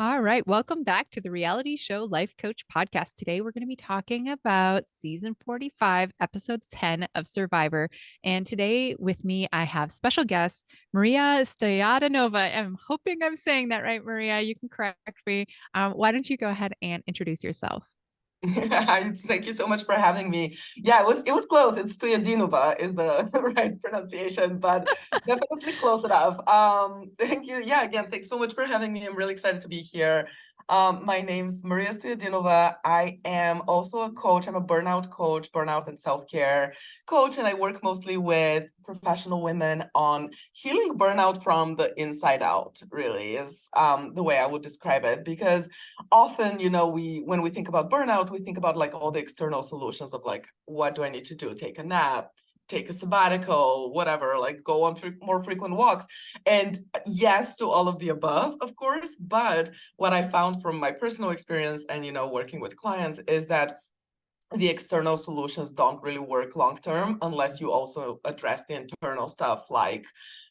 All right. Welcome back to the Reality Show Life Coach podcast. Today, we're going to be talking about season 45, episode 10 of Survivor. And today, with me, I have special guest Maria Stoyadinova. I'm hoping I'm saying that right, Maria. You can correct me. Why don't you go ahead and introduce yourself? Thank you so much for having me. Yeah, it was close. It's Stoyadnova is the right pronunciation, but definitely close enough. Thank you. Yeah, again, thanks so much for having me. I'm really excited to be here. My name's Maria Stoyadinova. I am also a coach. I'm a burnout coach, burnout and self-care coach, and I work mostly with professional women on healing burnout from the inside out, really is the way I would describe it. Because often, when we think about burnout, we think about like all the external solutions of like, what do I need to do? Take a nap, take a sabbatical, whatever, like go on more frequent walks. And yes to all of the above, of course. But what I found from my personal experience and, working with clients is that the external solutions don't really work long term unless you also address the internal stuff like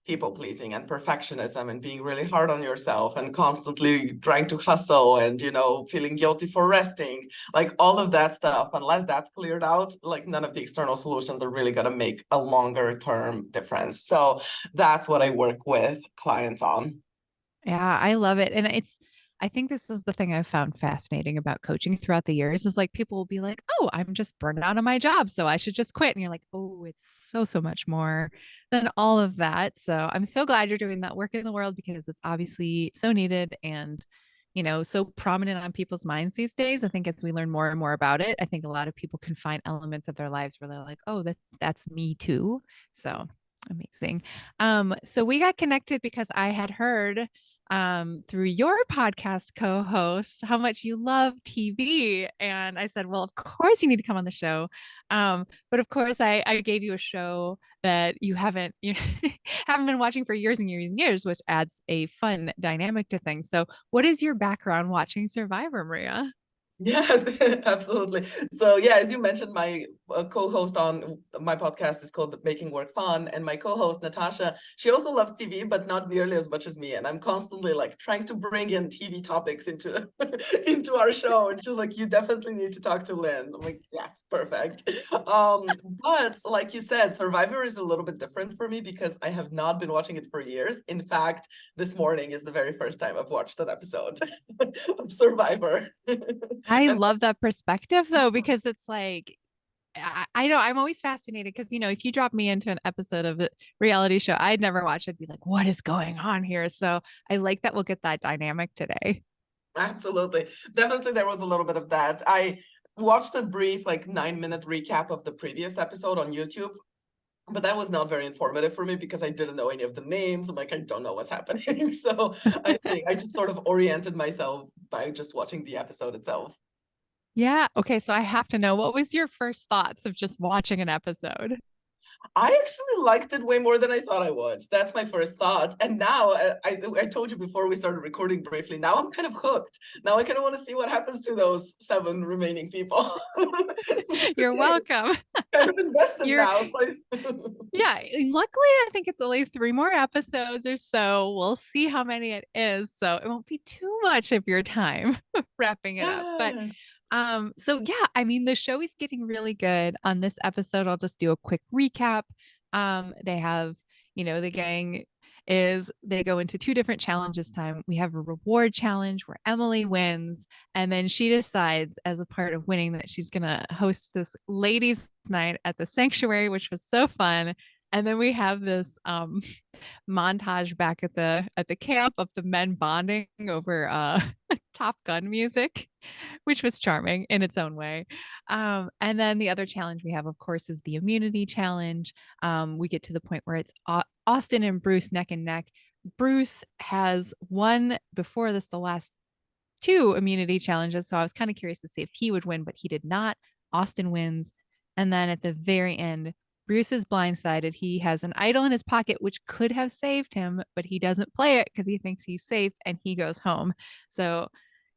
people pleasing and perfectionism and being really hard on yourself and constantly trying to hustle and feeling guilty for resting, like all of that stuff. Unless that's cleared out, like none of the external solutions are really going to make a longer term difference. So that's what I work with clients on. Yeah, I love it. I think this is the thing I've found fascinating about coaching throughout the years is like people will be like, oh, I'm just burned out on my job, so I should just quit. And you're like, oh, it's so much more than all of that. So I'm so glad you're doing that work in the world because it's obviously so needed and, so prominent on people's minds these days. I think as we learn more and more about it, I think a lot of people can find elements of their lives where they're like, oh, that's me too. So amazing. So we got connected because I had heard through your podcast co-host how much you love TV. And I said, well, of course you need to come on the show. But of course I gave you a show that you haven't been watching for years and years and years, which adds a fun dynamic to things. So what is your background watching Survivor, Maria? Yeah, absolutely. So yeah, as you mentioned, my co-host on my podcast is called Making Work Fun, and my co-host Natasha, she also loves TV, but not nearly as much as me. And I'm constantly like trying to bring in TV topics into into our show, and she was like, "You definitely need to talk to Lynn." I'm like, "Yes, perfect." But like you said, Survivor is a little bit different for me because I have not been watching it for years. In fact, this morning is the very first time I've watched an episode of Survivor. I And love that perspective though, because it's like I know I'm always fascinated because if you drop me into an episode of a reality show I'd never watch, I'd be like, what is going on here? So I like that we'll get that dynamic today. absolutely. Definitely there was a little bit of that. I watched a brief like 9-minute recap of the previous episode on YouTube, but that was not very informative for me because I didn't know any of the names. I'm like, I don't know what's happening. So I think I just sort of oriented myself by just watching the episode itself. Yeah. Okay. So I have to know, what was your first thoughts of just watching an episode? I actually liked it way more than I thought I would. That's my first thought. And now I told you before we started recording briefly, now I'm kind of hooked. Now I kind of want to see what happens to those 7 remaining people. You're welcome. Kind of invested You're now. Like, Yeah, and luckily I think it's only three more episodes or so. We'll see how many it is. So it won't be too much of your time wrapping it up. But yeah. so yeah, I mean the show is getting really good. On this episode, I'll just do a quick recap. They have, the gang is they go into two different challenges time. We have a reward challenge where Emily wins, and then she decides as a part of winning that she's gonna host this ladies' night at the sanctuary, which was so fun. And then we have this montage back at the camp of the men bonding over Top Gun music, which was charming in its own way. And then the other challenge we have, of course, is the immunity challenge. We get to the point where it's Austin and Bruce neck and neck. Bruce has won before this the last two immunity challenges, so I was kind of curious to see if he would win, but he did not. Austin wins. And then at the very end, Bruce is blindsided. He has an idol in his pocket, which could have saved him, but he doesn't play it because he thinks he's safe and he goes home. So,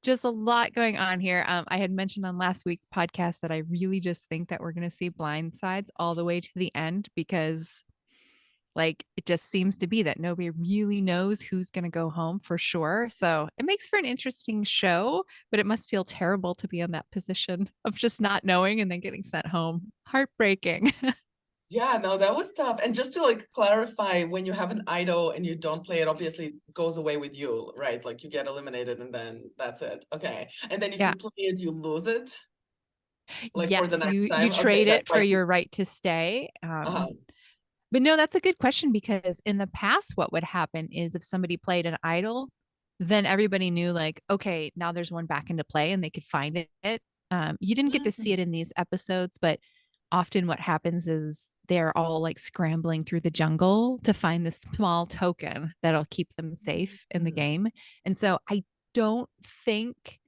just a lot going on here. I had mentioned on last week's podcast that I really just think that we're going to see blind sides all the way to the end because Like it just seems to be that nobody really knows who's going to go home for sure. So it makes for an interesting show, but it must feel terrible to be in that position of just not knowing and then getting sent home. Heartbreaking. Yeah, no, that was tough. And just to like clarify, when you have an idol and you don't play it, obviously it goes away with you, right? Like you get eliminated and then that's it. Okay. And then if Yeah. you play it, you lose it, like for the Yes, next you time. Okay, trade that it for right. your right to stay. Uh-huh. But no, that's a good question because in the past, what would happen is if somebody played an idol, then everybody knew, like, okay, now there's one back into play and they could find it. You didn't get to see it Mm, in these episodes, but often what happens is they're all like scrambling through the jungle to find this small token that'll keep them safe in the mm. game. And so I don't think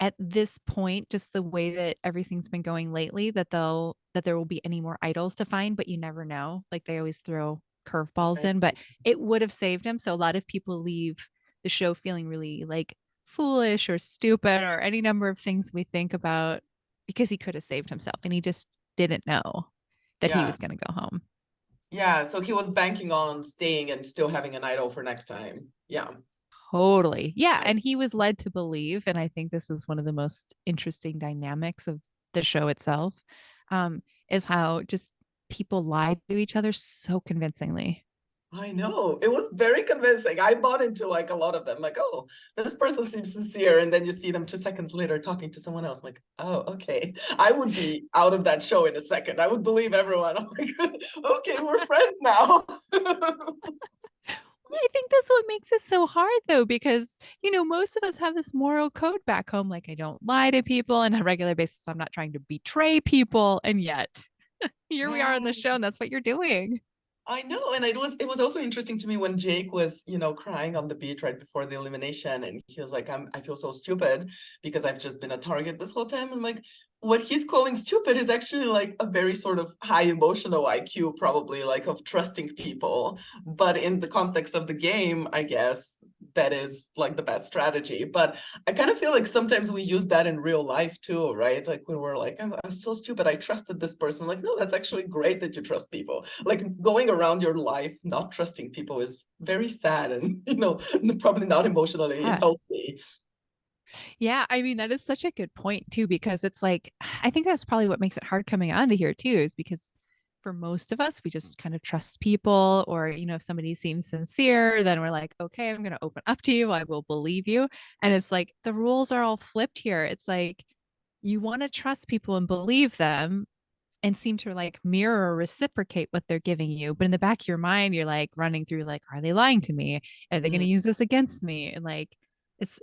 at this point, just the way that everything's been going lately, that there will be any more idols to find, but you never know. Like they always throw curveballs Right. in, but it would have saved him. So a lot of people leave the show feeling really like foolish or stupid or any number of things we think about because he could have saved himself and he just didn't know that he Yeah. was going to go home. Yeah. So he was banking on staying and still having an idol for next time. Yeah. Totally. Yeah. Right. And he was led to believe, and I think this is one of the most interesting dynamics of the show itself, is how just people lie to each other so convincingly. I know. It was very convincing. I bought into like a lot of them. Like, oh, this person seems sincere. And then you see them 2 seconds later talking to someone else. I'm like, oh, okay. I would be out of that show in a second. I would believe everyone. I'm like, okay, we're friends now. I think that's what makes it so hard though, because, most of us have this moral code back home. Like, I don't lie to people on a regular basis. I'm not trying to betray people. And yet here we are on the Yeah. show, and that's what you're doing. I know, and it was also interesting to me when Jake was, crying on the beach right before the elimination, and he was like, I feel so stupid because I've just been a target this whole time. I'm like, what he's calling stupid is actually like a very sort of high emotional IQ, probably like of trusting people. But in the context of the game, I guess that is like the bad strategy. But I kind of feel like sometimes we use that in real life too, right? Like when we're like, I'm so stupid, I trusted this person. Like, no, that's actually great that you trust people. Like going around your life not trusting people is very sad and, probably not emotionally Yeah. healthy. Yeah, I mean, that is such a good point too, because it's like, I think that's probably what makes it hard coming onto here too, is because for most of us, we just kind of trust people, or, if somebody seems sincere, then we're like, okay, I'm going to open up to you. I will believe you. And it's like the rules are all flipped here. It's like you want to trust people and believe them and seem to like mirror or reciprocate what they're giving you. But in the back of your mind, you're like running through like, are they lying to me? Are they going to Mm, use this against me? And like,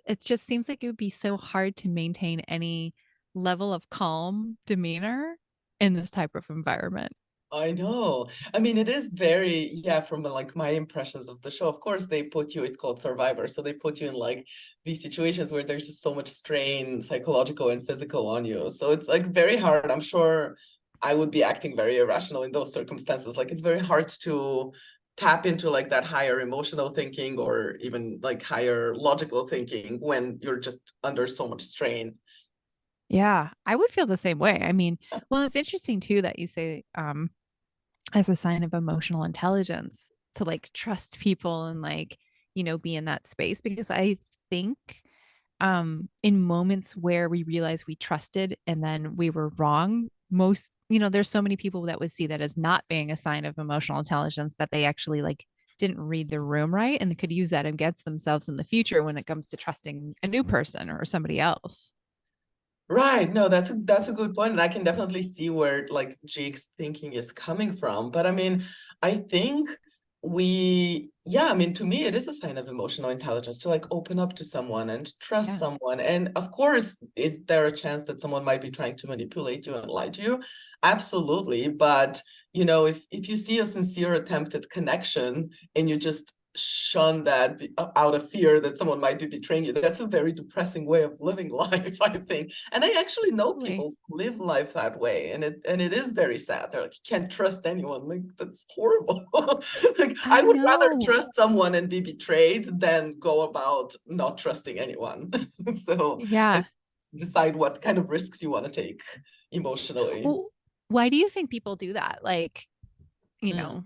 it just seems like it would be so hard to maintain any level of calm demeanor in this type of environment. I know. I mean, it is very, yeah, from like my impressions of the show. Of course, they put you, it's called Survivor. So they put you in like these situations where there's just so much strain, psychological and physical on you. So it's like very hard. I'm sure I would be acting very irrational in those circumstances. Like it's very hard to tap into like that higher emotional thinking or even like higher logical thinking when you're just under so much strain. Yeah, I would feel the same way. I mean, well, it's interesting too that you say as a sign of emotional intelligence to like trust people and like, be in that space, because I think in moments where we realize we trusted and then we were wrong, there's so many people that would see that as not being a sign of emotional intelligence, that they actually like didn't read the room right and could use that against themselves in the future when it comes to trusting a new person or somebody else. Right. No, that's a good point. And I can definitely see where like Jake's thinking is coming from. But I mean, I think I mean, to me, it is a sign of emotional intelligence to like open up to someone and trust Yeah. someone. And of course, is there a chance that someone might be trying to manipulate you and lie to you? Absolutely. But if you see a sincere attempt at connection and you just shun that out of fear that someone might be betraying you, that's a very depressing way of living life, I think. And I actually know Totally. people who live life that way, and it is very sad. They're like, you can't trust anyone. Like that's horrible. Like I I would rather know. trust someone and be betrayed than go about not trusting anyone. So I Yeah. decide what kind of risks you want to take emotionally. Well, why do you think people do that? Like, you Mm. know,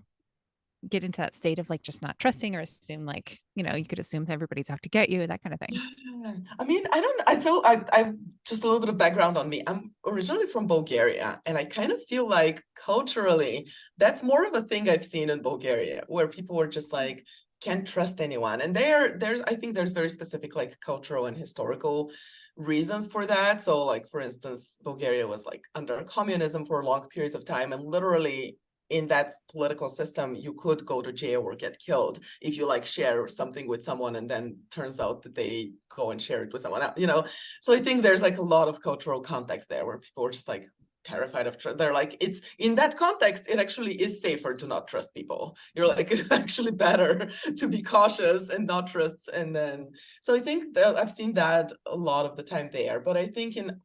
get into that state of like just not trusting or assume like, you could assume everybody's out to get you, that kind of thing. Yeah. I mean, I don't, I so I just a little bit of background on me. I'm originally from Bulgaria, and I kind of feel like culturally that's more of a thing I've seen in Bulgaria, where people were just like can't trust anyone. And there's I think there's very specific like cultural and historical reasons for that. So like for instance, Bulgaria was like under communism for long periods of time, and literally in that political system, you could go to jail or get killed if you like share something with someone and then turns out that they go and share it with someone else, you know? So I think there's like a lot of cultural context there where people are just like terrified of they're like, it's in that context, it actually is safer to not trust people. You're like, it's actually better to be cautious and not trust. And then, so I think that I've seen that a lot of the time there, but I think in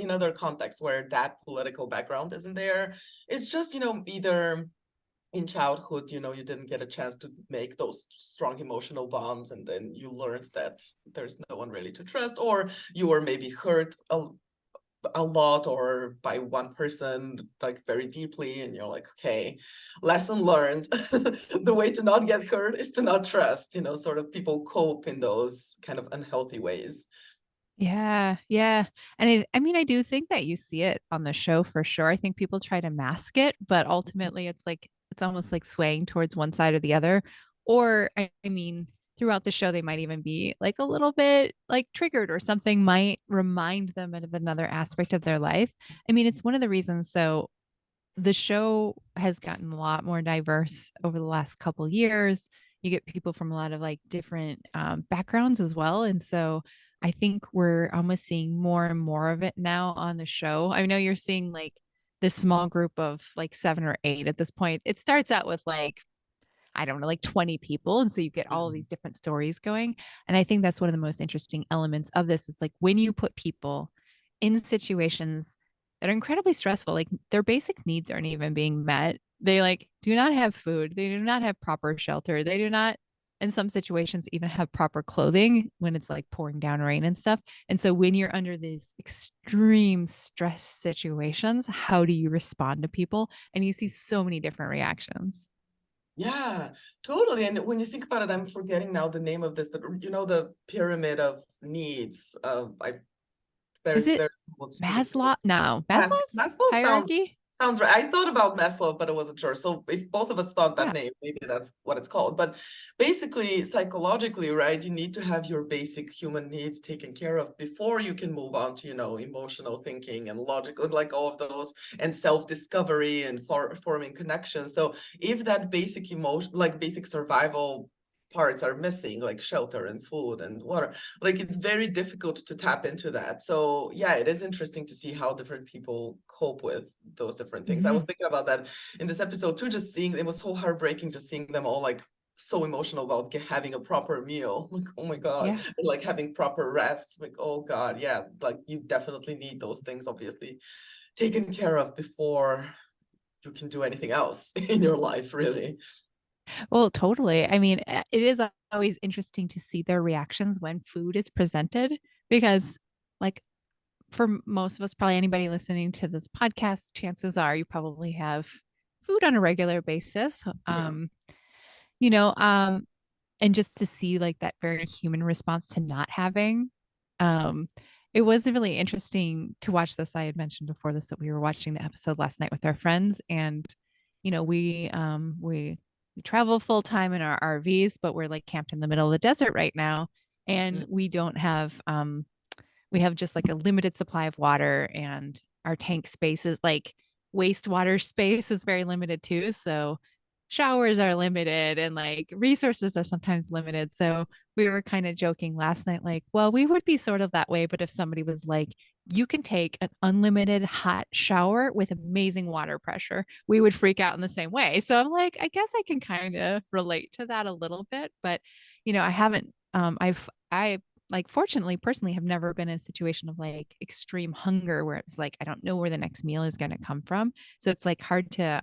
other contexts where that political background isn't there, it's just, either in childhood, you didn't get a chance to make those strong emotional bonds, and then you learned that there's no one really to trust, or you were maybe hurt a lot or by one person like very deeply, and you're like, okay, lesson learned. The way to not get hurt is to not trust, sort of people cope in those kind of unhealthy ways. Yeah, yeah. And I mean, I do think that you see it on the show for sure. I think people try to mask it, but ultimately it's like it's almost like swaying towards one side or the other. Or I mean, throughout the show they might even be like a little bit like triggered or something might remind them of another aspect of their life. I mean, it's one of the reasons so the show has gotten a lot more diverse over the last couple years. You get people from a lot of like different backgrounds as well. And so I think we're almost seeing more and more of it now on the show. I know you're seeing like this small group of like 7 or 8 at this point. It starts out with like, I don't know, like 20 people. And so you get all of Mhm. these different stories going. And I think that's one of the most interesting elements of this is like when you put people in situations that are incredibly stressful, like their basic needs aren't even being met. They like do not have food, they do not have proper shelter, they do not, in some situations, even have proper clothing when it's like pouring down rain and stuff. And so when you're under these extreme stress situations, how do you respond to people? And you see so many different reactions. Yeah, totally. And when you think about it, I'm forgetting now the name of this, but the pyramid of needs. I Is it there's what's what is Maslow? No, Maslow's Maslow hierarchy? sounds right. I thought about Maslow, but I wasn't sure. So if both of us thought that Yeah. name, maybe that's what it's called. But basically, psychologically, right, you need to have your basic human needs taken care of before you can move on to, emotional thinking and logical, like all of those, and self-discovery and forming connections. So if that basic emotion, like basic survival parts are missing, like shelter and food and water, like it's very difficult to tap into that. So yeah, it is interesting to see how different people cope with those different things. I was Hmm. thinking about that in this episode too, just seeing it was so heartbreaking just seeing them all like so emotional about having a proper meal. Like, oh my God, Yeah. and like having proper rest. Like, oh God, yeah, like you definitely need those things obviously taken care of before you can do anything else in your life, really. Well, totally. I mean, it is always interesting to see their reactions when food is presented because, like, for most of us, probably anybody listening to this podcast, chances are you probably have food on a regular basis. Yeah. You know, um, and just to see like that very human response to not having, um, it was really interesting to watch this. I had mentioned before this that we were watching the episode last night with our friends, and we travel full time in our RVs, but we're like camped in the middle of the desert right now, and Mm. we have just like a limited supply of water, and our tank space is like wastewater space is very limited too. So showers are limited and like resources are sometimes limited. So we were kind of joking last night, like, well, we would be sort of that way, but if somebody was like, you can take an unlimited hot shower with amazing water pressure, we would freak out in the same way. So I'm like, I guess I can kind of relate to that a little bit, but I haven't, I like fortunately personally have never been in a situation of like extreme hunger where it's like I don't know where the next meal is going to come from. So it's like hard to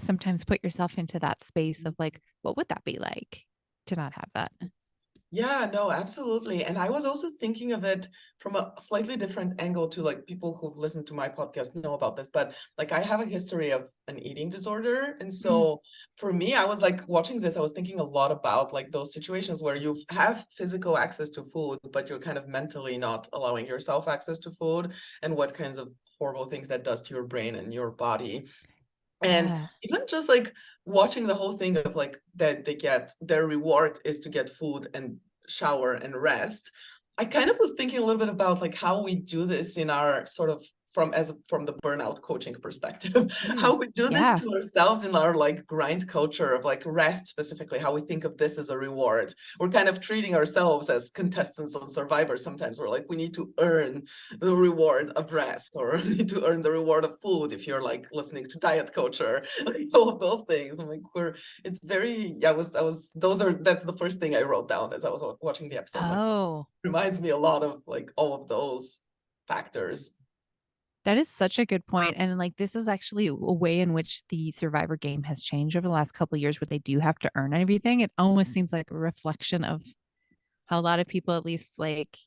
sometimes put yourself into that space of like what would that be like to not have that. Yeah, no, absolutely. And I was also thinking of it from a slightly different angle to like people who've listened to my podcast know about this, but like I have a history of an eating disorder. And Mm, so for me, I was like watching this, I was thinking a lot about like those situations where you have physical access to food, but you're kind of mentally not allowing yourself access to food, and what kinds of horrible things that does to your brain and your body. And yeah. even just like watching the whole thing of like that they get their reward is to get food and shower and rest. I kind of was thinking a little bit about like how we do this in our sort of from the burnout coaching perspective, Mm, how we do this yeah. to ourselves in our like grind culture of like rest specifically, how we think of this as a reward. We're kind of treating ourselves as contestants on Survivor sometimes. We're like, we need to earn the reward of rest, or need to earn the reward of food if you're like listening to diet culture, like all of those things. I'm like, it's very, yeah, that's the first thing I wrote down as I was watching the episode. I'm like, Oh, reminds me a lot of like all of those factors. that is such a good point. And like this is actually a way in which the Survivor game has changed over the last couple of years where they do have to earn everything. It almost seems like a reflection of how a lot of people, at least like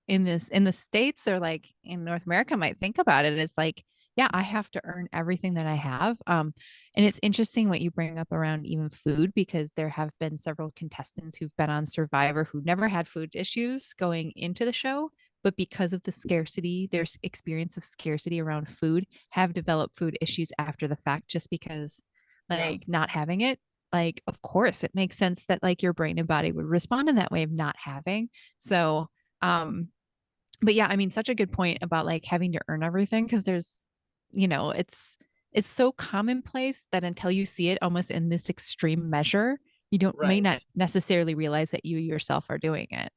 in the States or like in North America, might think about it. It's like, yeah, I have to earn everything that I have. And it's interesting what you bring up around even food, because there have been several contestants who've been on Survivor who never had food issues going into the show, but because of the scarcity, their experience of scarcity around food, have developed food issues after the fact, just because Yeah. like not having it, like of course it makes sense that like your brain and body would respond in that way of not having. So um but yeah, I mean, such a good point about like having to earn everything, because there's, it's so commonplace that until you see it almost in this extreme measure, you don't may Right. not necessarily realize that you yourself are doing it.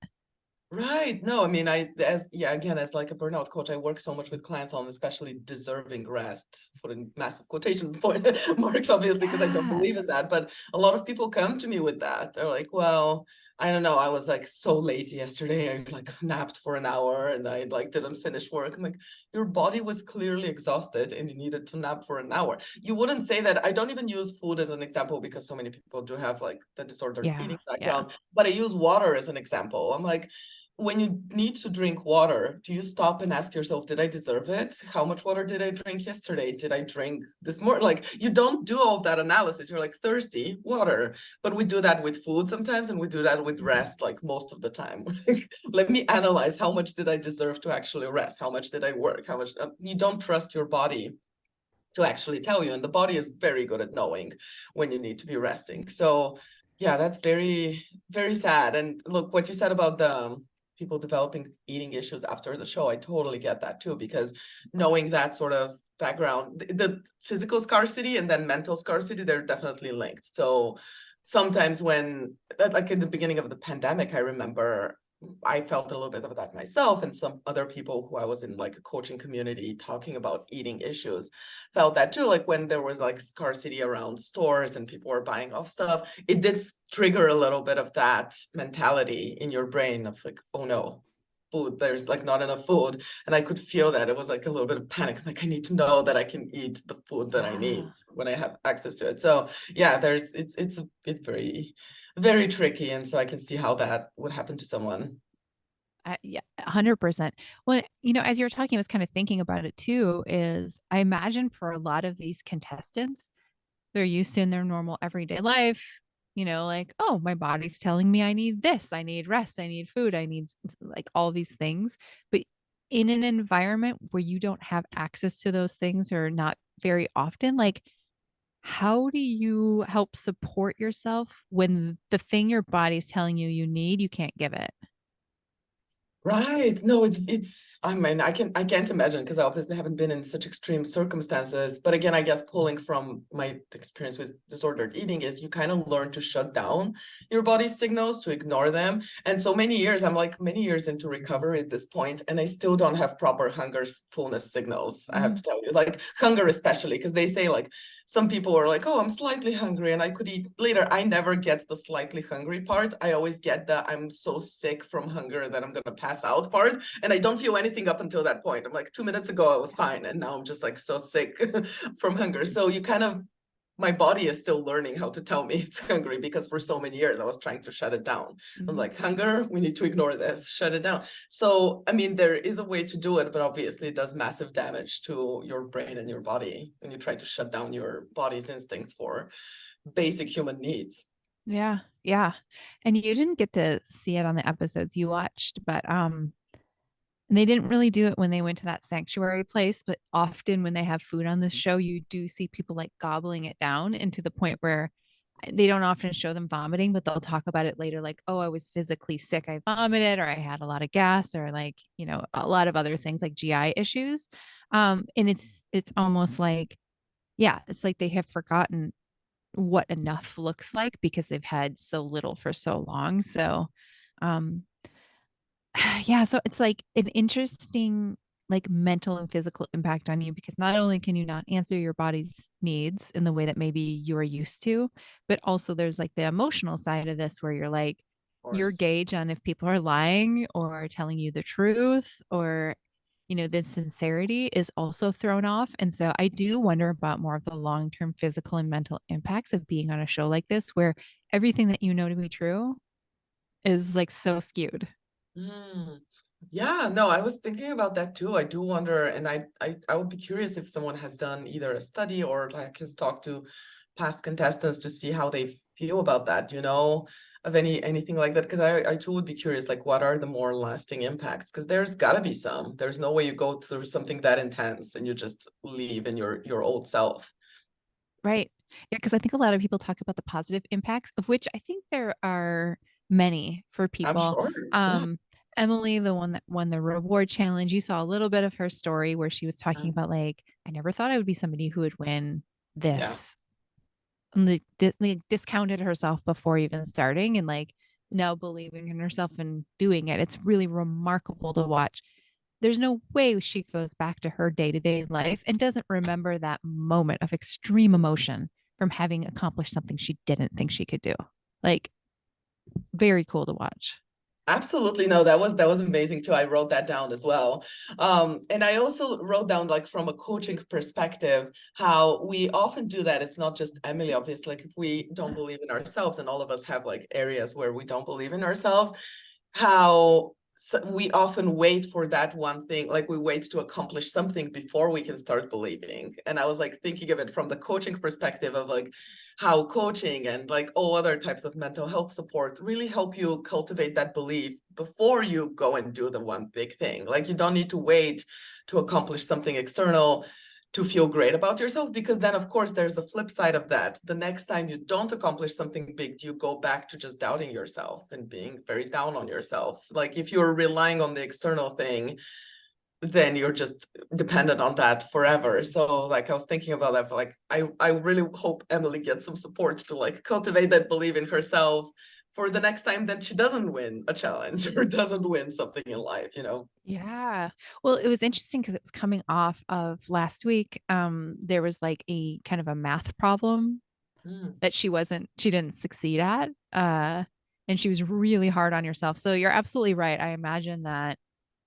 Right. No, I mean, as yeah, again, as like a burnout coach, I work so much with clients on especially deserving rest, put in massive quotation point marks, obviously, because I don't Yeah. believe in that. But a lot of people come to me with that. They're like, well, I don't know, I was like so lazy yesterday. I like napped for an hour and I like didn't finish work. I'm like, your body was clearly exhausted and you needed to nap for an hour. You wouldn't say that. I don't even use food as an example because so many people do have like the disordered Yeah. eating Yeah. background, but I use water as an example. I'm like, when you need to drink water, do you stop and ask yourself, did I deserve it? How much water did I drink yesterday? Did I drink this more? Like, you don't do all of that analysis. You're like, thirsty, water. But we do that with food sometimes, and we do that with Mhm. rest, like most of the time. Let me analyze, how much did I deserve to actually rest? How much did I work? How much? You don't trust your body to actually tell you, and the body is very good at knowing when you need to be resting. So yeah, that's very, very sad. And look, what you said about the people developing eating issues after the show, I totally get that too, because knowing that sort of background, the physical scarcity and then mental scarcity, they're definitely linked. So sometimes when like in the beginning of the pandemic, I remember I felt a little bit of that myself, and some other people who I was in like a coaching community talking about eating issues felt that too. Like when there was like scarcity around stores and people were buying off stuff, it did trigger a little bit of that mentality in your brain of like, oh no, food, there's like not enough food. And I could feel that it was like a little bit of panic. I'm like, I need to know that I can eat the food that I Yeah. need when I have access to it. So yeah, it's very, very tricky. And so I can see how that would happen to someone. Yeah, 100%. Well, as you were talking, I was kind of thinking about it too, is I imagine for a lot of these contestants, they're used to in their normal everyday life, like, oh, my body's telling me I need this, I need rest, I need food, I need like all these things. But in an environment where you don't have access to those things or not very often, like, how do you help support yourself when the thing your body's telling you you need, you can't give it? Right. No, I mean, I can't imagine because I obviously haven't been in such extreme circumstances. But again, I guess pulling from my experience with disordered eating is you kind of learn to shut down your body's signals, to ignore them. And so many years, I'm like many years into recovery at this point, and I still don't have proper hunger fullness signals. I have to Mm, tell you, like hunger especially, because they say like some people are like, oh, I'm slightly hungry and I could eat later. I never get the slightly hungry part. I always get the I'm so sick from hunger that I'm going to pass out part. And I don't feel anything up until that point. I'm like, 2 minutes ago, I was fine. And now I'm just like so sick from hunger. So you kind of my body is still learning how to tell me it's hungry, because for so many years I was trying to shut it down. I'm Mhm. like, hunger, we need to ignore this, shut it down. So, I mean, there is a way to do it, but obviously it does massive damage to your brain and your body when you try to shut down your body's instincts for basic human needs. Yeah, yeah. And you didn't get to see it on the episodes you watched, but and they didn't really do it when they went to that sanctuary place, but often when they have food on this show, you do see people like gobbling it down, and to the point where they don't often show them vomiting, but they'll talk about it later, like, oh, I was physically sick, I vomited, or I had a lot of gas, or like, a lot of other things like GI issues. And it's almost like, yeah, it's like they have forgotten what enough looks like because they've had so little for so long. So um yeah, so it's like an interesting like mental and physical impact on you, because not only can you not answer your body's needs in the way that maybe you are used to, but also there's like the emotional side of this where you're like, Of your course. gauge on if people are lying or telling you the truth, or the sincerity is also thrown off. And so I do wonder about more of the long-term physical and mental impacts of being on a show like this, where everything that you know to be true is like so skewed. Mm. Yeah, no, I was thinking about that too. I do wonder, and I would be curious if someone has done either a study or like has talked to past contestants to see how they feel about that, of anything like that. Because I too would be curious, like what are the more lasting impacts? Because there's gotta be some. There's no way you go through something that intense and you just leave in your old self. Right. Yeah, because I think a lot of people talk about the positive impacts, of which I think there are many for I'm people. sure. Yeah. Um, Emily, the one that won the reward challenge, you saw a little bit of her story where she was talking Um, about like, I never thought I would be somebody who would win yeah. this. And like discounted herself before even starting, and like now believing in herself and doing it. It's really remarkable to watch. There's no way she goes back to her day-to-day life and doesn't remember that moment of extreme emotion from having accomplished something she didn't think she could do. Like, very cool to watch. Absolutely. No, that was amazing too. I wrote that down as well. And I also wrote down, like, from a coaching perspective, how we often do that. It's not just Emily, obviously. Like, if we don't believe in ourselves, and all of us have like areas where we don't believe in ourselves, how we often wait for that one thing, like we wait to accomplish something before we can start believing. And I was like thinking of it from the coaching perspective of like how coaching and like all other types of mental health support really help you cultivate that belief before you go and do the one big thing. Like, you don't need to wait to accomplish something external to feel great about yourself, because then of course there's a flip side of that. The next time you don't accomplish something big, you go back to just doubting yourself and being very down on yourself. Like, if you're relying on the external thing, then you're just dependent on that forever. So like, I was thinking about that, like I really hope Emily gets some support to like cultivate that belief in herself for the next time that she doesn't win a challenge or doesn't win something in life. Yeah. Well, it was interesting because it was coming off of last week. There was like a kind of a math problem Mm. that she didn't succeed at. And she was really hard on herself. So you're absolutely right. I imagine that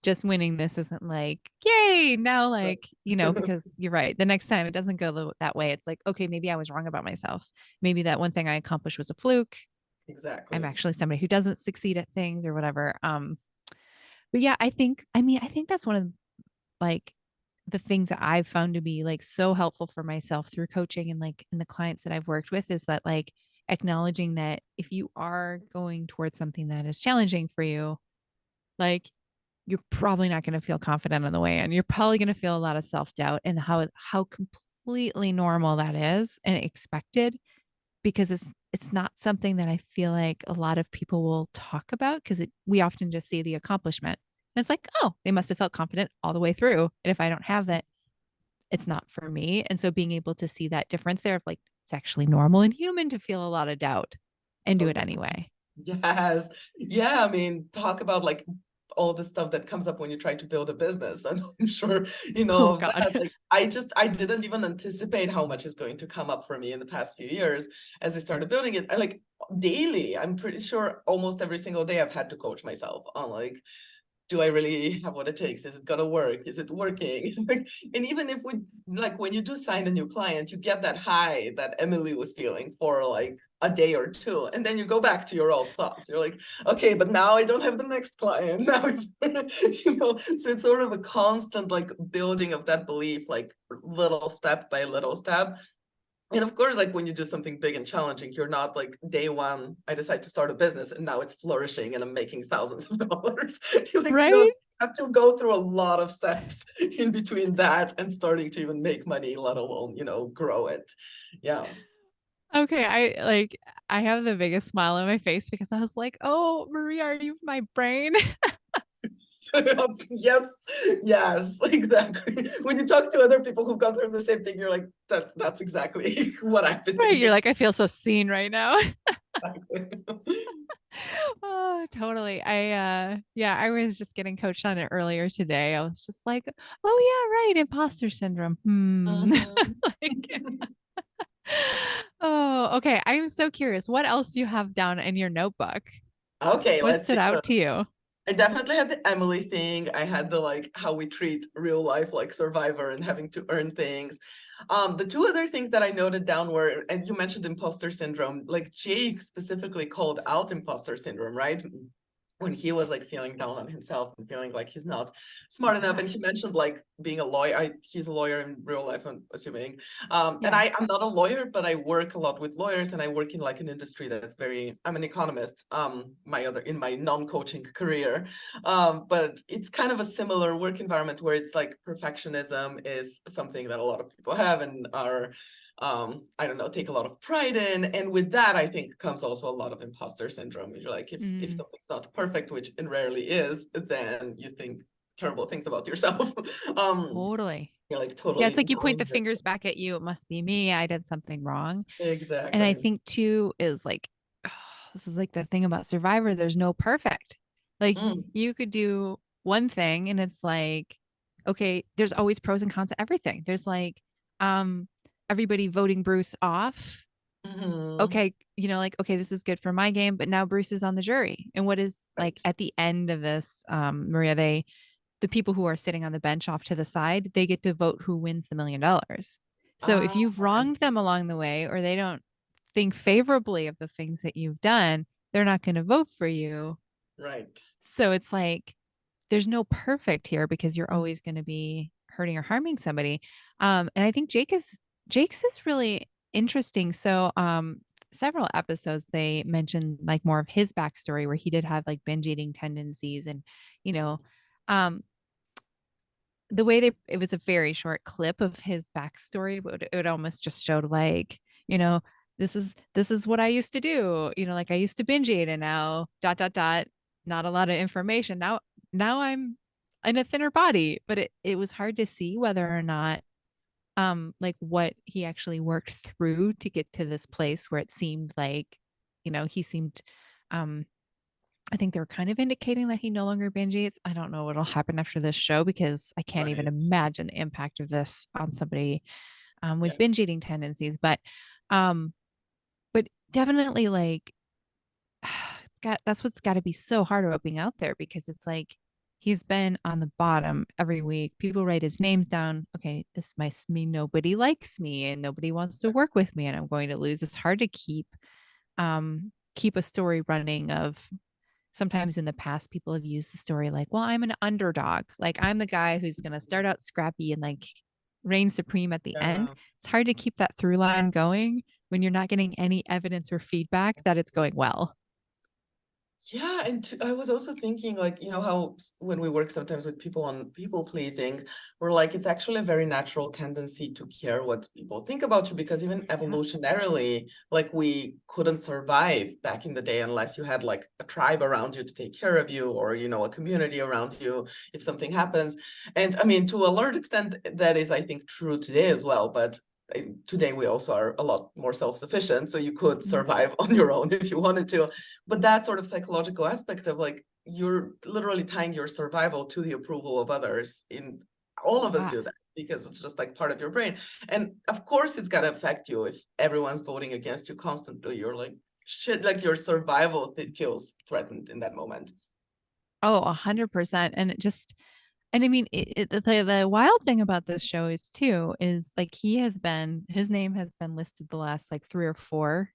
just winning this isn't like, yay, now, like, because you're right. The next time it doesn't go that way. It's like, okay, maybe I was wrong about myself. Maybe that one thing I accomplished was a fluke. I'm Exactly. actually somebody who doesn't succeed at things or whatever. But yeah, I think that's one of like the things that I've found to be like so helpful for myself through coaching and like in the clients that I've worked with is that like acknowledging that if you are going towards something that is challenging for you, like you're probably not going to feel confident on the way in. You're probably going to feel a lot of self-doubt, and how completely normal that is and expected, because it's not something that I feel like a lot of people will talk about, because we often just see the accomplishment. And it's like, oh, they must have felt confident all the way through. And if I don't have that, it's not for me. And so being able to see that difference there of like, it's actually normal and human to feel a lot of doubt and do Oh, it anyway. yes. Yeah, I mean, talk about like all the stuff that comes up when you try to build a business. I'm sure you know Oh of God. that. Like, I didn't even anticipate how much is going to come up for me in the past few years as I started building it. Like, daily, I'm pretty sure almost every single day I've had to coach myself on like do I really have what it takes? Is it gonna work? Is it working? And even if we, like, when you do sign a new client, you get that high that Emily was feeling for like a day or two, and then you go back to your old thoughts. You're like, okay, but now I don't have the next client. Now it's, so it's sort of a constant like building of that belief, like little step by little step. And of course, like when you do something big and challenging, you're not like day one, I decide to start a business and now it's flourishing and I'm making thousands of dollars. You're like, no, Right? you have to go through a lot of steps in between that and starting to even make money, let alone, grow it. Yeah. Okay, I have the biggest smile on my face because I was like, "Oh, Maria, are you my brain?" Yes, yes, exactly. When you talk to other people who've gone through the same thing, you're like, that's exactly what I've been Right, you're thinking. like, "I feel so seen right now." Exactly. Oh, totally. Yeah, I was just getting coached on it earlier today. I was just like, "Oh yeah, right, imposter syndrome." Mhm. Like, oh, okay. I'm so curious. What else do you have down in your notebook? Okay, What let's see. stood out to you? I definitely had the Emily thing. I had the like how we treat real life like Survivor and having to earn things. The two other things that I noted down were, and you mentioned imposter syndrome, like Jake specifically called out imposter syndrome, right? When he was like feeling down on himself and feeling like he's not smart enough. Yeah. And he mentioned like being a lawyer. He's a lawyer in real life, I'm assuming. And Yeah. I'm not a lawyer, but I work a lot with lawyers and I work in like an industry that's very, I'm an economist, in my non-coaching career. But it's kind of a similar work environment where it's like perfectionism is something that a lot of people have and are I don't know, take a lot of pride in. And with that, I think comes also a lot of imposter syndrome. You're like, if Mm, something's not perfect, which it rarely is, then you think terrible things about yourself. um, totally. you're like Yeah, it's totally like you point down the on fingers yourself. back at you. It must be me. I did something wrong. And I Exactly. think too is like, this is like the thing about Survivor. There's no perfect. Like Mm, you could do one thing and it's like, okay, there's always pros and cons to everything. There's like, um, everybody voting Bruce off. mhm. Okay, like, okay, this is good for my game, but now Bruce is on the jury. And what is like Right. at the end of this, Maria, the people who are sitting on the bench off to the side, they get to vote who wins the $1 million. So if Ah, you've I wronged them see. along the way, or they don't think favorably of the things that you've done, they're not going to vote for you. Right. So it's like there's no perfect here because you're Mm, always going to be hurting or harming somebody. And I think Jake's is really interesting. So several episodes they mentioned like more of his backstory where he did have like binge eating tendencies and you know um the way it was a very short clip of his backstory, but it almost just showed like, you know, this is what I used to do. Like I used to binge eat and now dot dot dot, not a lot of information. Now I'm in a thinner body, but it was hard to see whether or not like what he actually worked through to get to this place where it seemed like, he seemed um I think they were kind of indicating that he no longer binge eats. I don't know what'll happen after this show because I can't even right. imagine the impact of this on somebody with Yeah. binge eating tendencies. Um, but definitely like that's what's got to be so hard about being out there because it's like he's been on the bottom every week. People write his names down. Okay, this might mean nobody likes me and nobody wants to work with me and I'm going to lose. It's hard to keep a story running of sometimes in the past people have used the story like, well, I'm an underdog. Like I'm the guy who's going to start out scrappy and like reign supreme at the end. Yeah. It's hard to keep that through line going when you're not getting any evidence or feedback that it's going well. Yeah, and I was also thinking, like, how when we work sometimes with people on people pleasing, we're like, it's actually a very natural tendency to care what people think about you because even Yeah. evolutionarily, like, we couldn't survive back in the day unless you had like a tribe around you to take care of you or, a community around you if something happens. And I mean, to a large extent, that is, I think, true today as well. But today we also are a lot more self-sufficient, so you could Mhm. survive on your own if you wanted to. But that sort of psychological aspect of like you're literally tying your survival to the approval of others, in all of us Yeah. do that because it's just like part of your brain. And of course it's got to affect you if everyone's voting against you constantly. You're like, shit, like your survival feels threatened in that moment. Oh, 100%. And it just, and I mean, the wild thing about this show is too, is like his name has been listed the last like 3 or 4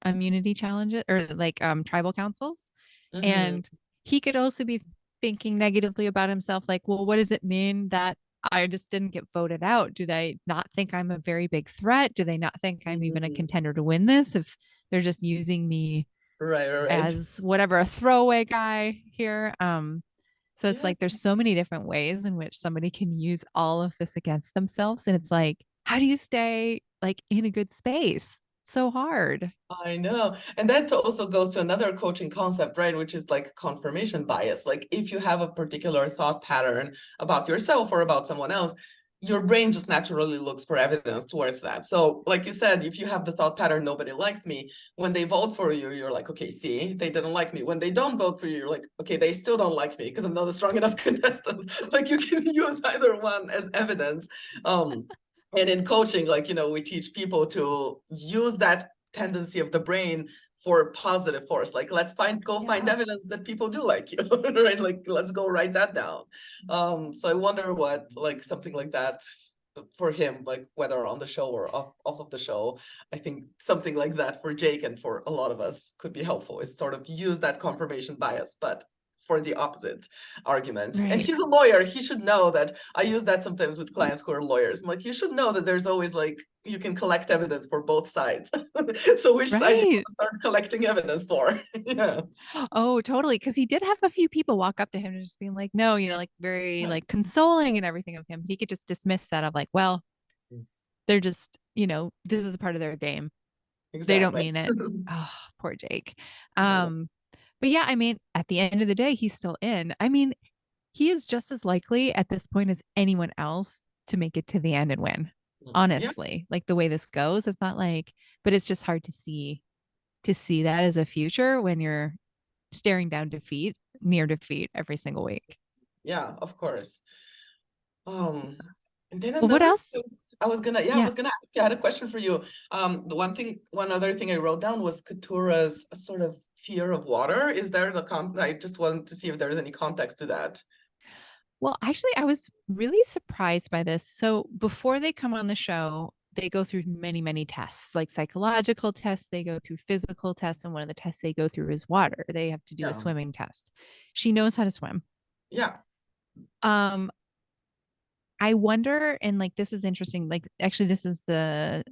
immunity challenges or like tribal councils. Hmm. And he could also be thinking negatively about himself, like, well, what does it mean that I just didn't get voted out? Do they not think I'm a very big threat? Do they not think I'm even a Hmm. contender to win this if they're just using me Right, right, right. as whatever, a throwaway guy here? So it's Yeah, like there's so many different ways in which somebody can use all of this against themselves. And it's like, how do you stay like in a good space? So hard. I know. And that also goes to another coaching concept, right? Which is like confirmation bias. Like if you have a particular thought pattern about yourself or about someone else, your brain just naturally looks for evidence towards that. So, like you said, if you have the thought pattern, nobody likes me, when they vote for you, you're like, okay, see, they didn't like me. When they don't vote for you, you're like, okay, they still don't like me because I'm not a strong enough contestant. Like you can use either one as evidence. Um, and in coaching, like, we teach people to use that tendency of the brain for positive force. Like, let's go find Yeah. evidence that people do like you, right? Like, let's go write that down. So I wonder what, like, something like that for him, like whether on the show or off of the show, I think something like that for Jake and for a lot of us could be helpful, is sort of use that confirmation bias, but for the opposite argument. And Right. he's a lawyer. He should know that. I use that sometimes with clients who are lawyers. I'm like, you should know that there's always like, you can collect evidence for both sides. So which side do you Right. want to start collecting evidence for? Yeah. Oh, totally. Because he did have a few people walk up to him and just being like, no, like very Right. like consoling and everything of him. But he could just dismiss that of like, well, they're just, this is a part of their game. They don't Exactly. mean it. Oh, poor Jake. I know. Um, but yeah, I mean, at the end of the day, he's still in. I mean, he is just as likely at this point as anyone else to make it to the end and win. Yeah. Honestly, like the way this goes, it's not like, but it's just hard to see that as a future when you're staring down defeat, near defeat every single week. Yeah, of course. Um, and then Well, what another else? thing I was gonna, yeah, I Yeah. was gonna ask you, I had a question for you. One other thing I wrote down was Katura's sort of fear of water. Is there I just wanted to see if there's any context to that. Well, actually, I was really surprised by this. So before they come on the show, they go through many, many tests, like psychological tests. They go through physical tests. And one of the tests they go through is water. They have to do a Yeah. swimming test. She knows how to swim. Yeah. Um, I wonder, and like this is interesting. Like, actually, this is the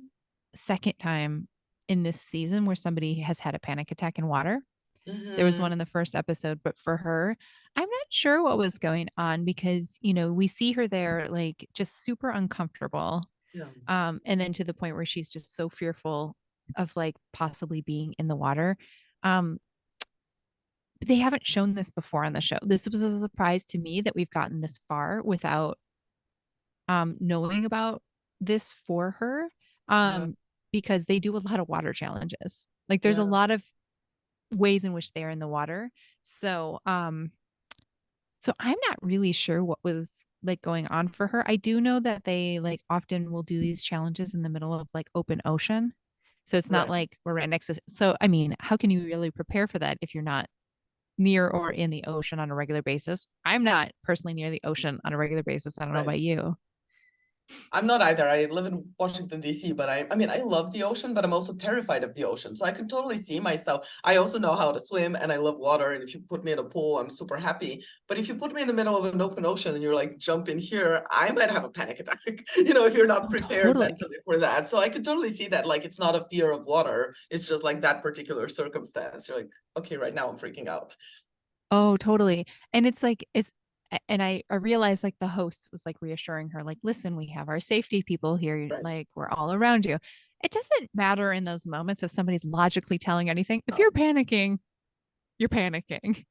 second time in this season where somebody has had a panic attack in water. There was Hmm. one in the first episode, but for her, I'm not sure what was going on because, we see her there like just super uncomfortable. Yeah. And then to the point where she's just so fearful of like possibly being in the water. Um, but they haven't shown this before on the show. This was a surprise to me that we've gotten this far without knowing about this for her. Uh, Um, because they do a lot of water challenges. Like there's a yeah. lot of ways in which they're in the water. So I'm not really sure what was like going on for her. I do know that they like often will do these challenges in the middle of like open ocean. So it's not Right. like we're right next to. So I mean, how can you really prepare for that if you're not near or in the ocean on a regular basis? I'm not personally near the ocean on a regular basis. I don't know Right. about you. I'm not either. I live in Washington, D.C., but I mean, I love the ocean, but I'm also terrified of the ocean. So I can totally see myself. I also know how to swim and I love water. And if you put me in a pool, I'm super happy. But if you put me in the middle of an open ocean and you're like, jump in here, I might have a panic attack, if you're not Oh, prepared totally. mentally for that. So I could totally see that. Like, it's not a fear of water. It's just like that particular circumstance. You're like, okay, right now I'm freaking out. Oh, totally. And it's like and I realized like the host was like reassuring her, like, listen, we have our safety people here, Right. like we're all around you. It doesn't matter in those moments if somebody's logically telling anything. If you're No. panicking, you're panicking.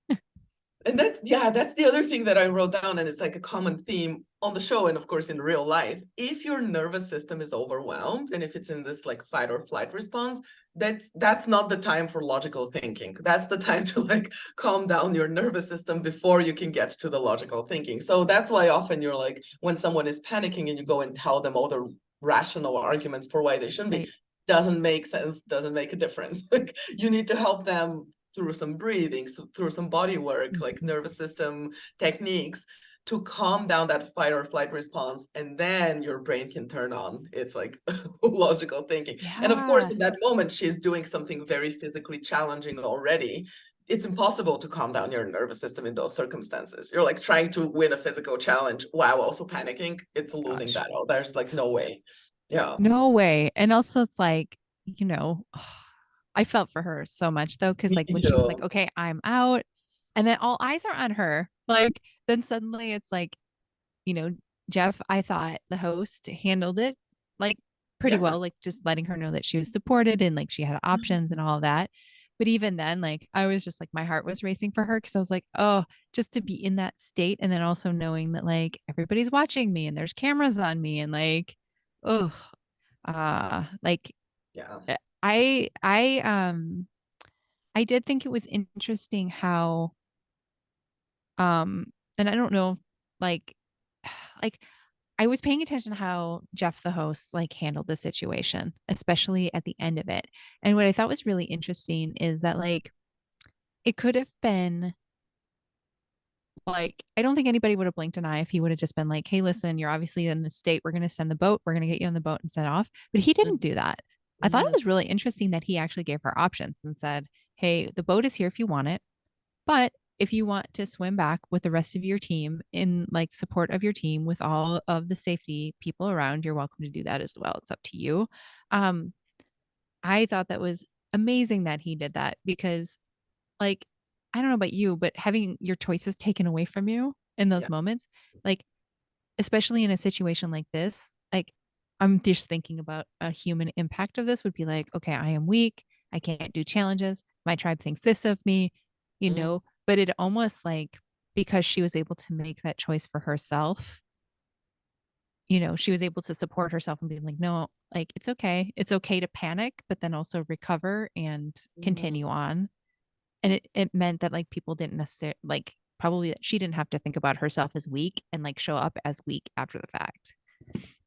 And that's the other thing that I wrote down, and it's like a common theme on the show and of course in real life. If your nervous system is overwhelmed and if it's in this like fight or flight response, that's not the time for logical thinking. That's the time to like calm down your nervous system before you can get to the logical thinking. So that's why often you're like, when someone is panicking and you go and tell them all the rational arguments for why they shouldn't be, Right. doesn't make sense, doesn't make a difference. Like, you need to help them through some breathing, through some body work, like Mhm. nervous system techniques to calm down that fight or flight response. And then your brain can turn on. It's like logical thinking. And of course, Yeah. in that moment, she's doing something very physically challenging already. It's impossible to calm down your nervous system in those circumstances. You're like trying to win a physical challenge while also panicking. It's a losing Gosh. battle. There's like no way. Yeah. No way. And also it's like, you know, I felt for her so much though, because Me like when she was like, too. okay, I'm out, and then all eyes are on her, like then suddenly it's like, you know, Jeff, I thought the host handled it like pretty Yeah. well, like just letting her know that she was supported and like she had options and all of that. But even then, like I was just like my heart was racing for her because I was like, oh, just to be in that state and then also knowing that like everybody's watching me and there's cameras on me and like, oh, like Yeah. I I did think it was interesting how um and I don't know like like I was paying attention to how Jeff the host like handled the situation, especially at the end of it. And what I thought was really interesting is that like it could have been like I don't think anybody would have blinked an eye if he would have just been like, "Hey, listen, you're obviously in the state. We're going to send the boat. We're going to get you on the boat and send off." But he didn't do that. I thought it Mhm. was really interesting that he actually gave her options and said, "Hey, the boat is here if you want it, but if you want to swim back with the rest of your team in like support of your team with all of the safety people around, you're welcome to do that as well. It's up to you." Um, I thought that was amazing that he did that because like I don't know about you, but having your choices taken away from you in those Yeah. moments, like especially in a situation like this, like I'm just thinking about a human impact of this would be like, okay, I am weak. I can't do challenges. My tribe thinks this of me, you Mhm. know, but it almost like because she was able to make that choice for herself, you know, she was able to support herself and be like, no, like it's okay. It's okay to panic, but then also recover and Mhm. continue on. And it meant that like people didn't necessarily like probably that she didn't have to think about herself as weak and like show up as weak after the fact.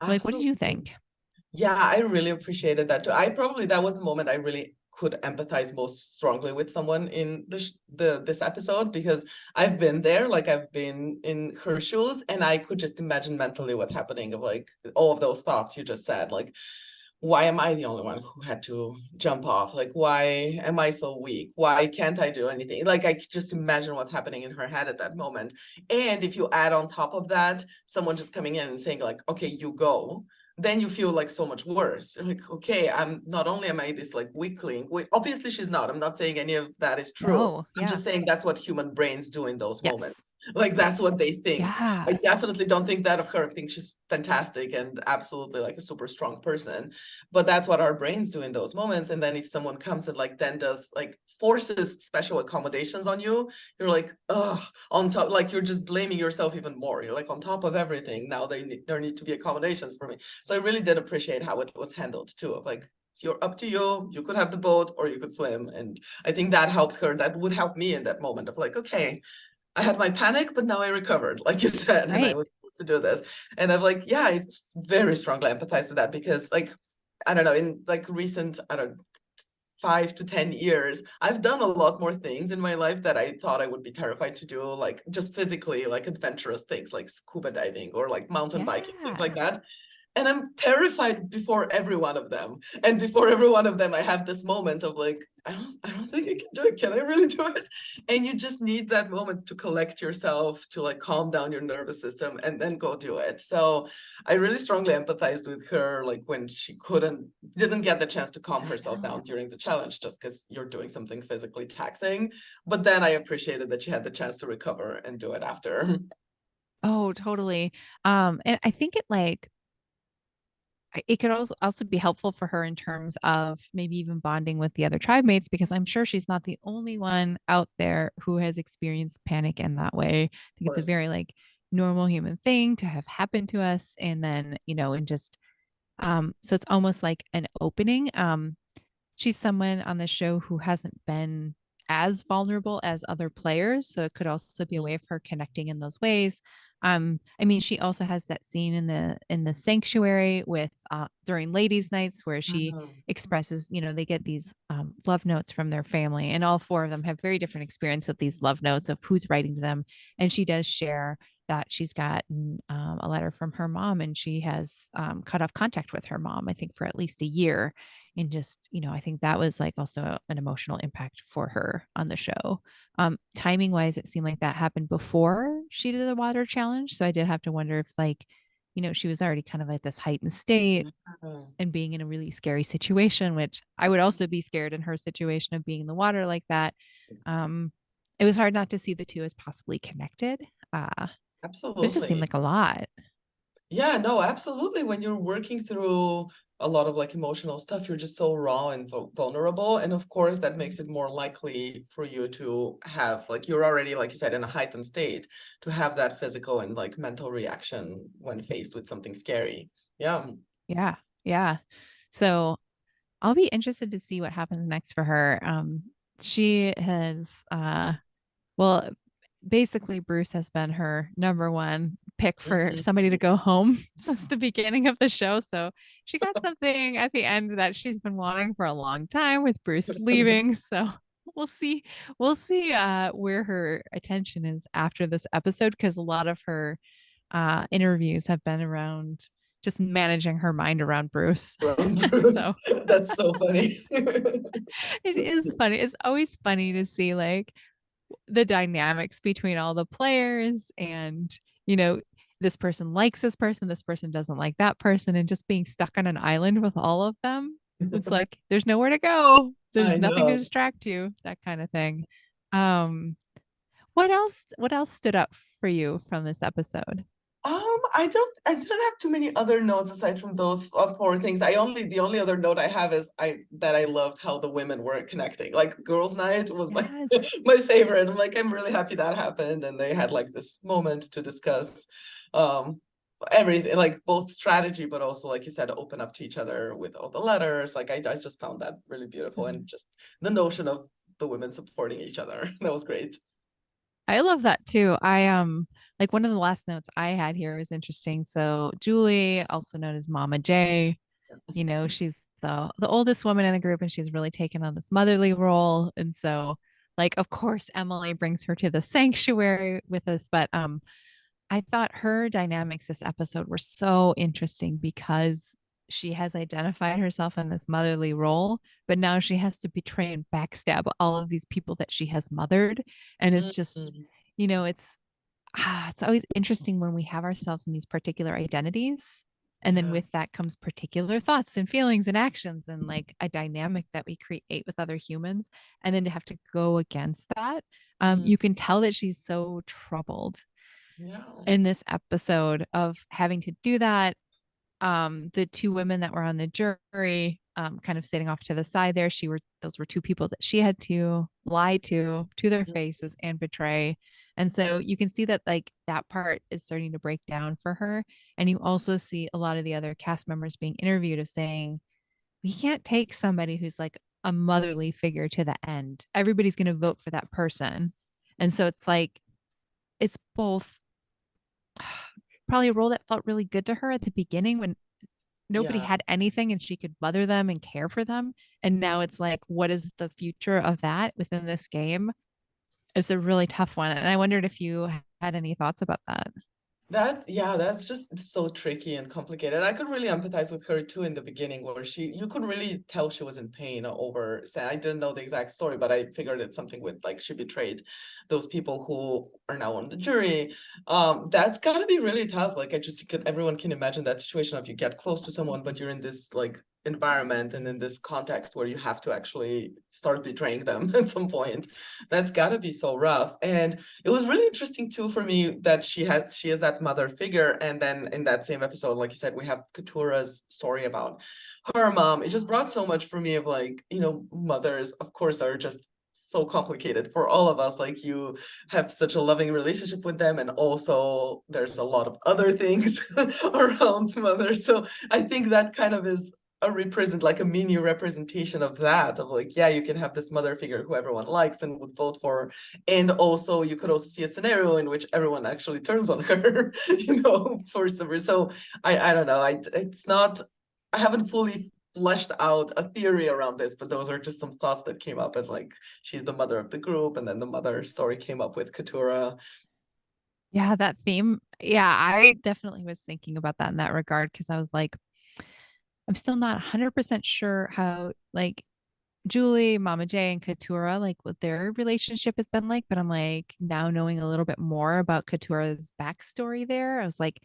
Like, what did you Absolutely. think? Yeah, I really appreciated that too. I probably that was the moment I really could empathize most strongly with someone in this episode because I've been there, like I've been in her shoes, and I could just imagine mentally what's happening of like all of those thoughts you just said, like why am I the only one who had to jump off? Like, why am I so weak? Why can't I do anything? Like, I could just imagine what's happening in her head at that moment. And if you add on top of that, someone just coming in and saying, like, okay, you go, then you feel like so much worse. You're like, okay, I'm not only am I this like weakling, obviously she's not. I'm not saying any of that is true. No, I'm yeah. just saying that's what human brains do in those Yes. moments. Like that's Yes. what they think. I Yeah. definitely don't think that of her. I think she's fantastic and absolutely like a super strong person, but that's what our brains do in those moments. And then if someone comes and like then does like forces special accommodations on you, you're like, ugh, on top, like you're just blaming yourself even more. You're like on top of everything now there need to be accommodations for me. So I really did appreciate how it was handled too, of like it's you're up to you, you could have the boat or you could swim. And I think that helped her. That would help me in that moment of like, okay, I had my panic, but now I recovered, like you said, and I Right. was able to do this. And I'm like, yeah, I very strongly empathize with that because, like, I don't know, in like recent, I don't 5 to 10 years, I've done a lot more things in my life that I thought I would be terrified to do, like just physically, like adventurous things like scuba diving or like mountain biking, things Yeah. like that. And I'm terrified before every one of them. And before every one of them, I have this moment of like, I don't think I can do it. Can I really do it? And you just need that moment to collect yourself, to like calm down your nervous system and then go do it. So I really strongly empathized with her, like when she didn't get the chance to calm herself down during the challenge just because you're doing something physically taxing. But then I appreciated that she had the chance to recover and do it after. Oh, totally. And I think it like it could also be helpful for her in terms of maybe even bonding with the other tribe mates because I'm sure she's not the only one out there who has experienced panic in that way. I Of think it's a course. very like normal human thing to have happened to us and then, you know, and just so it's almost like an opening. She's someone on the show who hasn't been as vulnerable as other players. So it could also be a way of her connecting in those ways. I mean, she also has that scene in the sanctuary with during ladies' nights where she Mhm. expresses, they get these love notes from their family, and all four of them have very different experience of these love notes of who's writing to them. And she does share that she's gotten a letter from her mom, and she has cut off contact with her mom, I think, for at least a year. And just, I think that was like also an emotional impact for her on the show. Timing wise, it seemed like that happened before she did the water challenge. So I did have to wonder if, like, she was already kind of at this heightened state Mhm. and being in a really scary situation, which I would also be scared in her situation of being in the water like that. Um, it was hard not to see the two as possibly connected. But it just seemed Absolutely. like a lot. Yeah, no, absolutely. When you're working through a lot of like emotional stuff, you're just so raw and vulnerable. And of course, that makes it more likely for you to have, like, you're already, like you said, in a heightened state to have that physical and like mental reaction when faced with something scary. Yeah. Yeah. Yeah. So I'll be interested to see what happens next for her. She has, well, basically, Bruce has been her number one pick for Mhm. somebody to go home since the beginning of the show. So she got something at the end that she's been wanting for a long time with Bruce leaving. So we'll see. We'll see where her attention is after this episode, because a lot of her interviews have been around just managing her mind around Bruce. From Bruce. So That's so funny. it is funny. It's always funny to see like the dynamics between all the players, and this person likes this person doesn't like that person, and just being stuck on an island with all of them. It's like there's nowhere to go, there's I nothing to know. distract you, that kind of thing. What else stood up for you from this episode? I didn't have too many other notes aside from those four things. The only other note I have is that I loved how the women were connecting. Like girls' night was my Yes. my favorite. I'm really happy that happened, and they had like this moment to discuss um everything, like both strategy, but also like you said, open up to each other with all the letters. Like I just found that really beautiful, and just the notion of the women supporting each other. That was great. I love that too. I like one of the last notes I had here was interesting. So Julie, also known as Mama J, she's the oldest woman in the group, and she's really taken on this motherly role. And so, like, of course, Emily brings her to the sanctuary with us. But I thought her dynamics this episode were so interesting because she has identified herself in this motherly role, but now she has to betray and backstab all of these people that she has mothered. And it's just, Mhm. it's always interesting when we have ourselves in these particular identities. And then Yeah. with that comes particular thoughts and feelings and actions, and like a dynamic that we create with other humans. And then to have to go against that, Mhm. you can tell that she's so troubled Yeah. in this episode of having to do that. The two women that were on the jury, kind of sitting off to the side there, those were two people that she had to lie to their faces and betray. And so you can see that like that part is starting to break down for her. And you also see a lot of the other cast members being interviewed of saying, we can't take somebody who's like a motherly figure to the end. Everybody's going to vote for that person. And so it's like, it's both probably a role that felt really good to her at the beginning when nobody Yeah. had anything and she could mother them and care for them. And now it's like, what is the future of that within this game? It's a really tough one. And I wondered if you had any thoughts about that. That's just so tricky and complicated. I could really empathize with her too in the beginning, where you could really tell she was in pain over saying, I didn't know the exact story, but I figured it's something with like she betrayed those people who are now on the jury. That's gotta be really tough. Like everyone can imagine that situation if you get close to someone, but you're in this like environment and in this context where you have to actually start betraying them at some point. That's gotta be so rough. And it was really interesting too for me that she is that mother figure, and then in that same episode, like you said, we have Katura's story about her mom. It just brought so much for me of like, mothers of course are just so complicated for all of us. Like you have such a loving relationship with them, and also there's a lot of other things around mothers. So I think that kind of is a represent like a mini representation of that, of like, yeah, you can have this mother figure who everyone likes and would vote for, and also you could also see a scenario in which everyone actually turns on her, for some reason. So I don't know, it's not, I haven't fully fleshed out a theory around this, but those are just some thoughts that came up as like she's the mother of the group, and then the mother story came up with Katura. Yeah, that theme. Yeah, I definitely was thinking about that in that regard because I was like, I'm still not 100% sure how, like, Julie, Mama J, and Katura, like, what their relationship has been like. But I'm like, now knowing a little bit more about Katura's backstory there, I was like,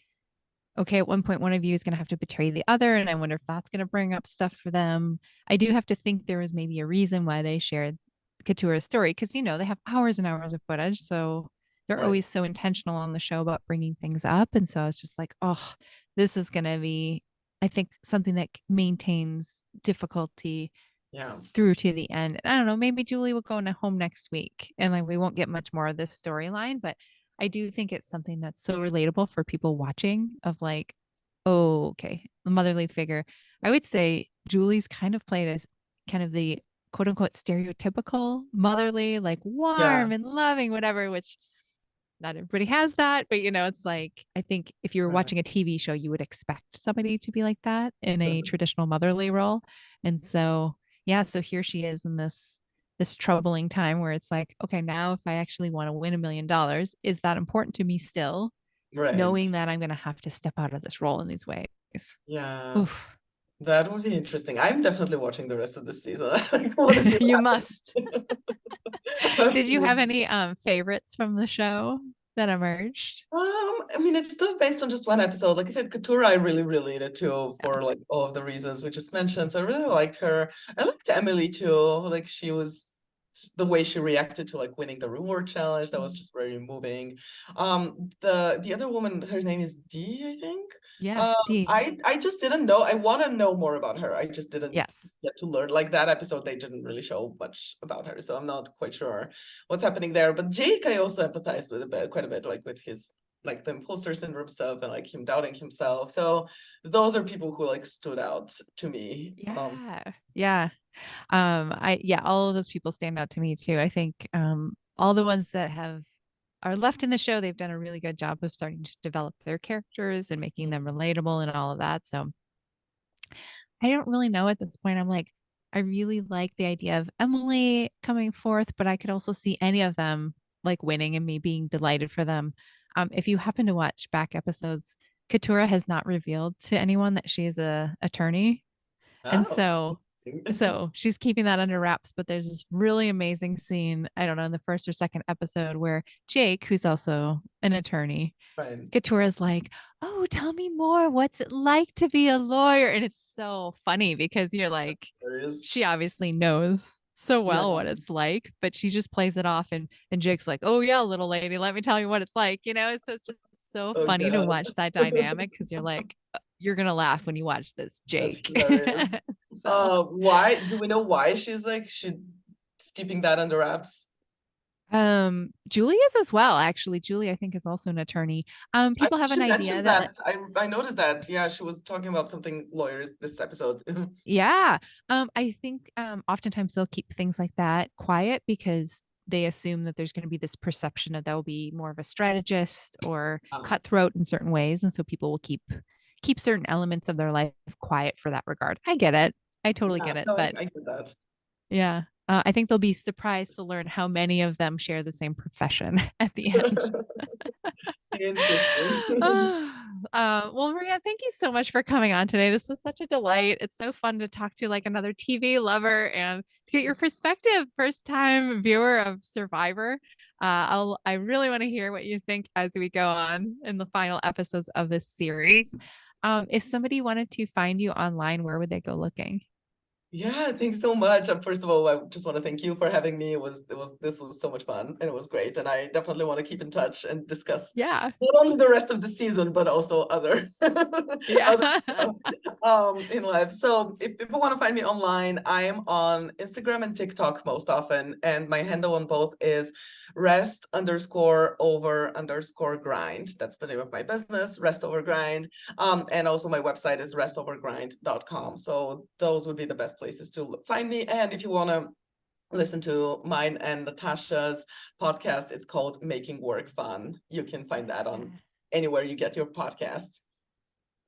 okay, at one point, one of you is going to have to betray the other. And I wonder if that's going to bring up stuff for them. I do have to think there was maybe a reason why they shared Katura's story because, they have hours and hours of footage. So they're Right. always so intentional on the show about bringing things up. And so I was just like, oh, this is going to be, I think, something that maintains difficulty Yeah. through to the end. And I don't know, maybe Julie will go home next week and like we won't get much more of this storyline, but I do think it's something that's so relatable for people watching of like, oh, okay, the motherly figure. I would say Julie's kind of played as kind of the quote unquote stereotypical motherly, like Yeah. warm and loving, whatever, which not everybody has that, but it's like I think if you were Right. watching a TV show, you would expect somebody to be like that in a traditional motherly role. And so, yeah, so here she is in this troubling time where it's like, okay, now if I actually want to win $1 million, is that important to me still, Right. knowing that I'm going to have to step out of this role in these ways? Yeah. Oof. That would be interesting. I'm definitely watching the rest of the season. I want to see You what must. happens. Did you have Absolutely. any favorites from the show that emerged? I mean, it's still based on just one episode. Like I said, Katura, I really related to for like all of the reasons we just mentioned. So I really liked her. I liked Emily too. Like she was the way she reacted to like winning the reward challenge. That was Mm. just very moving. The other woman, her name is Dee, I think. Yeah, D. I just didn't know. I want to know more about her. I just didn't Yes. get to learn. Like that episode, they didn't really show much about her, so I'm not quite sure what's happening there. But Jake, I also empathized with quite a bit, like with his like the imposter syndrome stuff and like him doubting himself. So those are people who like stood out to me. Yeah. Yeah. All of those people stand out to me too. I think all the ones that are left in the show, they've done a really good job of starting to develop their characters and making them relatable and all of that. So I don't really know at this point. I'm like, I really like the idea of Emily coming forth, but I could also see any of them like winning and me being delighted for them. If you happen to watch back episodes, Katura has not revealed to anyone that she is a attorney. And Oh, so she's keeping that under wraps, but there's this really amazing scene, I don't know, in the first or second episode where Jake, who's also an attorney, right. Katura's like, "Oh, tell me more. What's it like to be a lawyer?" And it's so funny because you're like, There is. she obviously knows so Yeah. well what it's like, but she just plays it off and Jake's like, "Oh yeah, little lady, let me tell you what it's like." So it's just so Oh funny to God. watch that dynamic because you're like, you're gonna laugh when you watch this, That's Jake. hilarious. So Why do we know why she's keeping that under wraps? Julie is as well, actually. Julie, I think, is also an attorney. People have She an idea mentioned that that. I noticed that. Yeah, she was talking about something lawyers this episode. yeah. I think oftentimes they'll keep things like that quiet because they assume that there's going to be this perception of they'll be more of a strategist or Ah, cutthroat in certain ways. And so people will keep certain elements of their life quiet for that regard. I get it. I totally yeah, get it. no, But I get that. yeah. I think they'll be surprised to learn how many of them share the same profession at the end. Interesting. Well, Maria, thank you so much for coming on today. This was such a delight. It's so fun to talk to like another TV lover and to get your perspective, first time viewer of Survivor. I really want to hear what you think as we go on in the final episodes of this series. If somebody wanted to find you online, where would they go looking? Yeah, thanks so much. First of all, I just want to thank you for having me. This was so much fun and it was great. And I definitely want to keep in touch and discuss Yeah. not only the rest of the season, but also other Yeah. other stuff in life. So if people want to find me online, I am on Instagram and TikTok most often. And my handle on both is rest_over_grind. That's the name of my business, Rest Over Grind. And also my website is restovergrind.com. So those would be the best places to find me. And if you want to listen to mine and Natasha's podcast, it's called Making Work Fun. You can find that on anywhere you get your podcasts.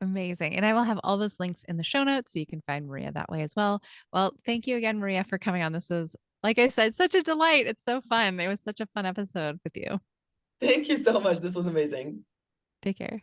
Amazing. And I will have all those links in the show notes so you can find Maria that way as well. Well, thank you again, Maria, for coming on. This is, like I said, such a delight. It's so fun. It was such a fun episode with you. Thank you so much. This was amazing. Take care.